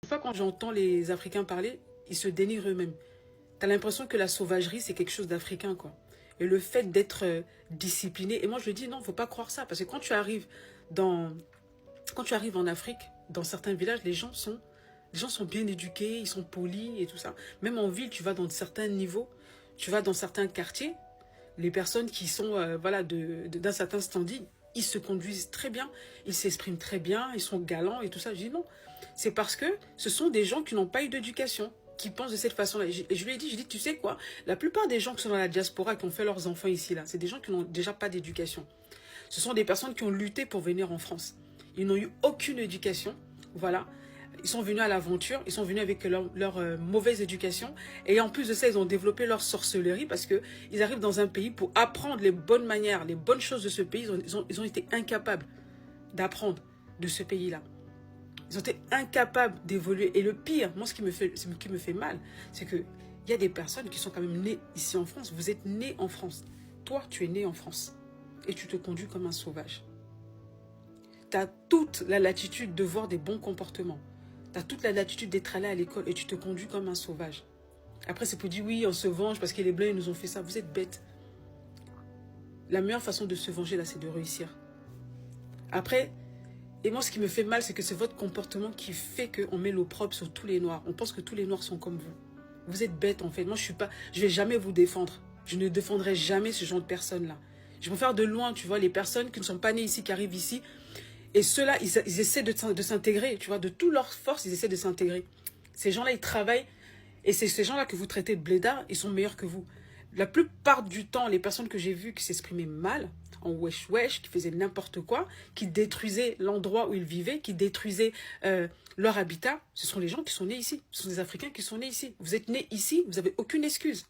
Une fois quand j'entends les Africains parler, ils se dénigrent eux-mêmes. T'as l'impression que la sauvagerie, c'est quelque chose d'africain, quoi. Et le fait d'être discipliné, et moi je le dis, non, faut pas croire ça, parce que dans, quand tu arrives en Afrique, dans certains villages, les gens sont bien éduqués, ils sont polis et tout ça. Même en ville, tu vas dans certains niveaux, tu vas dans certains quartiers, les personnes qui sont voilà, d'un certain standing, ils se conduisent très bien, ils s'expriment très bien, ils sont galants et tout ça. Je dis non, c'est parce que ce sont des gens qui n'ont pas eu d'éducation, qui pensent de cette façon-là. Et je lui ai dit, tu sais quoi, la plupart des gens qui sont dans la diaspora, qui ont fait leurs enfants ici, là, c'est des gens qui n'ont déjà pas d'éducation. Ce sont des personnes qui ont lutté pour venir en France. Ils n'ont eu aucune éducation, voilà. Ils sont venus à l'aventure, ils sont venus avec leur mauvaise éducation. Et en plus de ça, ils ont développé leur sorcellerie parce qu'ils arrivent dans un pays pour apprendre les bonnes manières, les bonnes choses de ce pays. Ils ont été incapables d'apprendre de ce pays-là. Ils ont été incapables d'évoluer. Et le pire, moi, ce qui me fait mal, c'est qu'il y a des personnes qui sont quand même nées ici en France. Vous êtes nés en France. Toi, tu es né en France. Et tu te conduis comme un sauvage. Tu as toute la latitude de voir des bons comportements. Tu as toute la latitude d'être allé à l'école et tu te conduis comme un sauvage. Après, c'est pour dire oui, on se venge parce que les Blancs, ils nous ont fait ça. Vous êtes bêtes. La meilleure façon de se venger, là, c'est de réussir. Après, et moi, ce qui me fait mal, c'est que c'est votre comportement qui fait qu'on met l'opprobre sur tous les Noirs. On pense que tous les Noirs sont comme vous. Vous êtes bêtes, en fait. Moi, je vais jamais vous défendre. Je ne défendrai jamais ce genre de personnes-là. Je préfère de loin, tu vois, les personnes qui ne sont pas nées ici, qui arrivent ici. Et ceux-là, ils essaient de s'intégrer, tu vois, de toute leur force, ils essaient de s'intégrer. Ces gens-là, ils travaillent, et c'est ces gens-là que vous traitez de blédards, ils sont meilleurs que vous. La plupart du temps, les personnes que j'ai vues qui s'exprimaient mal, en wesh-wesh, qui faisaient n'importe quoi, qui détruisaient l'endroit où ils vivaient, qui détruisaient leur habitat, ce sont les gens qui sont nés ici. Ce sont des Africains qui sont nés ici. Vous êtes nés ici, vous n'avez aucune excuse.